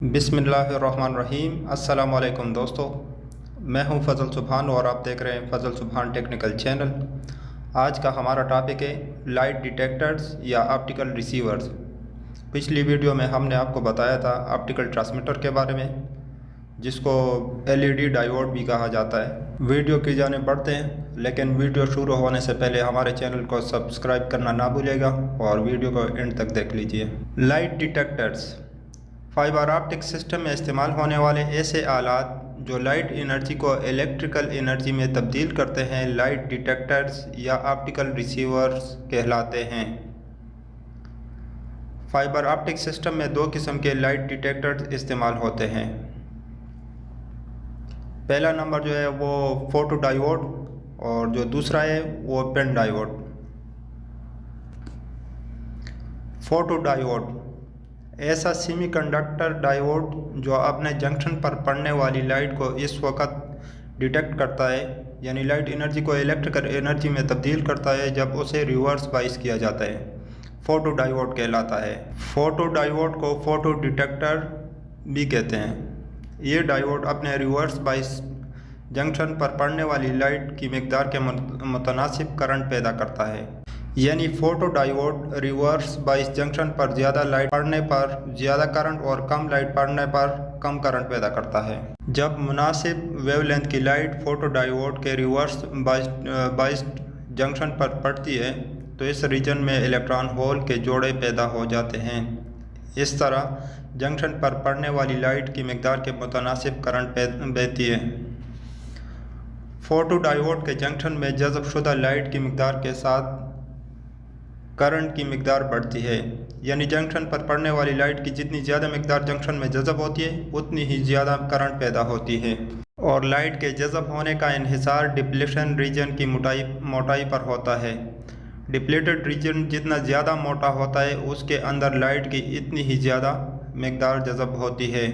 बिस्मिल्लाहिर्रहमानिर्रहीम। अस्सलाम वालेकुम दोस्तों, मैं हूं फ़ज़ल सुभान और आप देख रहे हैं फ़ज़ल सुभान टेक्निकल चैनल। आज का हमारा टॉपिक है लाइट डिटेक्टर्स या ऑप्टिकल रिसीवर्स। पिछली वीडियो में हमने आपको बताया था ऑप्टिकल ट्रांसमीटर के बारे में, जिसको एलईडी डायोड भी कहा जाता है। वीडियो की जानिब बढ़ते हैं, लेकिन वीडियो शुरू होने से पहले हमारे चैनल को सब्सक्राइब करना ना भूलिएगा और वीडियो को एंड तक देख लीजिए। Light detectors fibre optic system में इस्तेमाल होने वाले ऐसे आलात जो लाइट एनर्जी को इलेक्ट्रिकल एनर्जी में तब्दील करते हैं, लाइट डिटेक्टर्स या ऑप्टिकल रिसीवर्स कहलाते हैं। फाइबर ऑप्टिक सिस्टम में दो किस्म के लाइट डिटेक्टर्स इस्तेमाल होते हैं। पहला नंबर जो है वो फोटो डायोड और जो दूसरा है वो पेन डायोड। फोटो डायोड ऐसा सेमीकंडक्टर डायोड जो अपने जंक्शन पर पड़ने वाली लाइट को इस वक्त डिटेक्ट करता है, यानी लाइट एनर्जी को इलेक्ट्रिकल एनर्जी में तब्दील करता है जब उसे रिवर्स बाइस किया जाता है, फोटो डायोड कहलाता है। फोटो डायोड को फोटो डिटेक्टर भी कहते हैं। ये डायोड अपने रिवर्स बाइस जंक्शन पर पड़ने वाली लाइट की मिकदार के मुतनासिब करंट पैदा करता है, यानी photo diode reverse bias junction पर ज़्यादा लाइट पड़ने पर ज़्यादा करंट और कम लाइट पड़ने पर कम करंट पैदा करता है। जब मुनासिब वेवलेंथ की लाइट फोटो डायोड के रिवर्स बाइस जंक्शन पर पड़ती है तो इस रीजन में इलेक्ट्रॉन होल के जोड़े पैदा हो जाते हैं। इस तरह जंक्शन पर पड़ने वाली लाइट की मिकदार के मुतनासिब करंट बहती है। फोटो डायोड के जंक्शन में जज़ब शुदा लाइट की मिकदार के साथ करंट की मिकदार बढ़ती है, यानी जंक्शन पर पड़ने वाली लाइट की जितनी ज़्यादा मिकदार जंक्शन में जज़ब होती है उतनी ही ज़्यादा करंट पैदा होती है। और लाइट के जज़ब होने का इन्हिसार डिप्लेशन रीजन की मोटाई पर होता है। डिप्लेटेड रीजन जितना ज़्यादा मोटा होता है उसके अंदर लाइट की इतनी ही ज़्यादा मिकदार जज़ब होती है।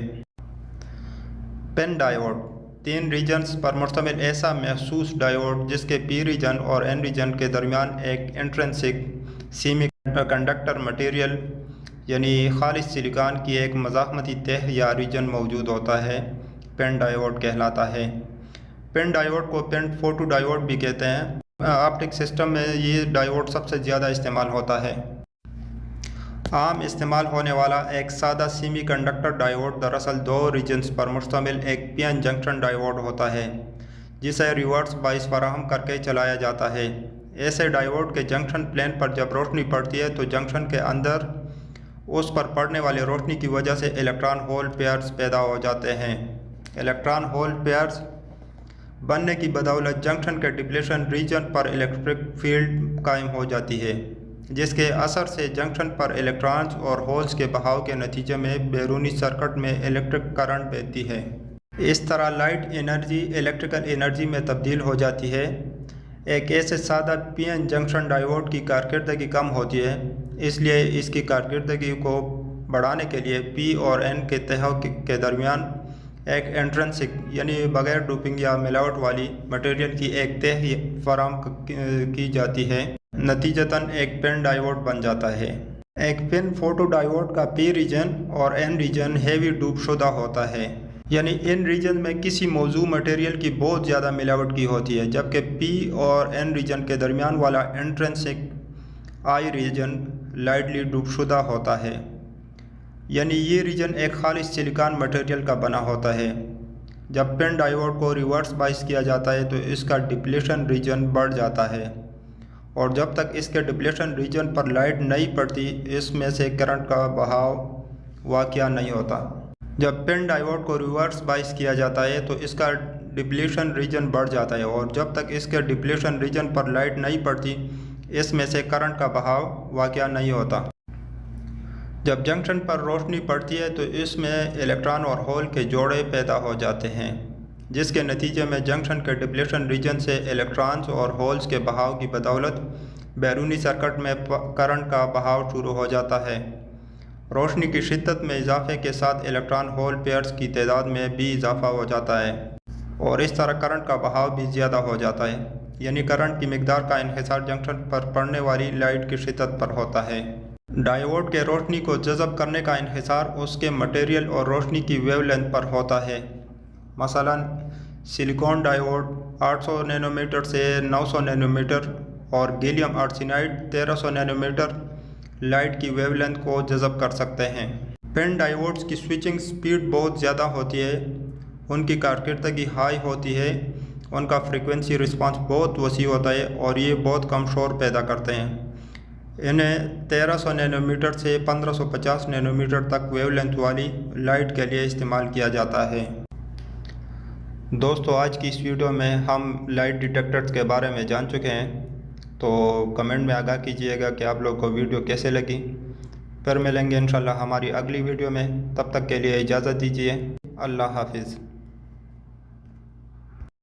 पेन डायोड तीन रीजन्स पर मुश्तमिल ऐसा महसूस डायोड जिसके पी रीजन और एन रीजन के दरमियान एक इंट्रिंसिक सेमी कंडक्टर मटेरियल यानी खालिस सिलिकॉन की एक मज़ाहमती तह या रीजन मौजूद होता है, पेन डायोड कहलाता है। पेन डायोड को पेन फोटो डायोड भी कहते हैं। ऑप्टिक सिस्टम में ये डायोड सबसे ज़्यादा इस्तेमाल होता है। आम इस्तेमाल होने वाला एक सादा सेमी कंडक्टर डायोड दरअसल दो रीजन्स पर मुश्तमिल एक पीएन जंक्शन डायोड होता है, जिसे रिवर्स बाइस फराहम करके चलाया जाता है। ऐसे डायोड के जंक्शन प्लेन पर जब रोशनी पड़ती है तो जंक्शन के अंदर उस पर पड़ने वाली रोशनी की वजह से इलेक्ट्रॉन होल पेयर्स पैदा हो जाते हैं। इलेक्ट्रॉन होल पेयर्स बनने की बदौलत जंक्शन के डिप्लेशन रीजन पर इलेक्ट्रिक फील्ड कायम हो जाती है, जिसके असर से जंक्शन पर इलेक्ट्रॉन्स और होल्स के बहाव के नतीजे में बैरूनी सर्किट में इलेक्ट्रिक करंट बहती है। इस तरह लाइट एनर्जी इलेक्ट्रिकल एनर्जी में तब्दील हो जाती है। एक ऐसे सादा पीएन जंक्शन डायोड की कारकर्दगी कम होती है, इसलिए इसकी कारकर्दगी को बढ़ाने के लिए पी और एन के तहों के दरमियान एक इंट्रिंसिक यानी बगैर डोपिंग या मिलावट वाली मटेरियल की एक तह फराहम की जाती है। नतीजतन एक पेन डायोड बन जाता है। एक पेन फोटो डायोड का पी रीजन और एन रीजन हेवी डूब शुदा होता है, यानी इन रीजन में किसी मौजू मटेरियल की बहुत ज़्यादा मिलावट की होती है, जबकि पी और एन रीजन के दरमियान वाला इंट्रिंसिक आई रीजन लाइटली डूबशुदा होता है, यानी ये रीजन एक खालिस सिलिकॉन मटेरियल का बना होता है। जब पेन डायोड को रिवर्स बाइस किया जाता है तो इसका डिप्लेशन रीजन बढ़ जाता है, और जब तक इसके डिप्लेशन रीजन पर लाइट नहीं पड़ती इसमें से करंट का बहाव वाक़या नहीं होता। जब पेन डायोड को रिवर्स बाइस किया जाता है तो इसका डिप्लेशन रीजन बढ़ जाता है, और जब तक इसके डिप्लेशन रीजन पर लाइट नहीं पड़ती इसमें से करंट का बहाव वाक़या नहीं होता। जब जंक्शन पर रोशनी पड़ती है तो इसमें इलेक्ट्रॉन और होल के जोड़े पैदा हो जाते हैं, जिसके नतीजे में जंक्शन के डिप्लेशन रीजन से इलेक्ट्रॉन्स और होल्स के बहाव की बदौलत बैरूनी सर्किट में करंट का बहाव शुरू हो जाता है। रोशनी की शिद्दत में इजाफे के साथ इलेक्ट्रॉन होल पेयर्स की तादाद में भी इजाफा हो जाता है, और इस तरह करंट का बहाव भी ज़्यादा हो जाता है, यानी करंट की मिकदार का इन्हिसार जंक्शन पर पड़ने वाली लाइट की शिद्दत पर होता है। डायोड के रोशनी को जज़ब करने का इन्हिसार उसके मटेरियल और रोशनी की वेवलेंथ पर होता है। मसलन सिलिकॉन डायोड 800 नैनोमीटर से 900 नैनोमीटर और गैलियम आर्सेनाइड 1300 नैनोमीटर लाइट की वेवलेंथ को जज़ब कर सकते हैं। पिन डायोड्स की स्विचिंग स्पीड बहुत ज़्यादा होती है, उनकी कारकर्दगी हाई होती है, उनका फ्रीक्वेंसी रिस्पांस बहुत वसी होता है और ये बहुत कम शोर पैदा करते हैं। इन्हें 1300 नैनोमीटर से 1550 नैनोमीटर तक वेवलेंथ वाली लाइट के लिए इस्तेमाल किया जाता है। दोस्तों, आज की इस वीडियो में हम लाइट डिटेक्टर्स के बारे में जान चुके हैं, तो कमेंट में आगाह कीजिएगा कि आप लोग को वीडियो कैसे लगी। फिर मिलेंगे इंशाल्लाह हमारी अगली वीडियो में, तब तक के लिए इजाज़त दीजिए। अल्लाह हाफिज़।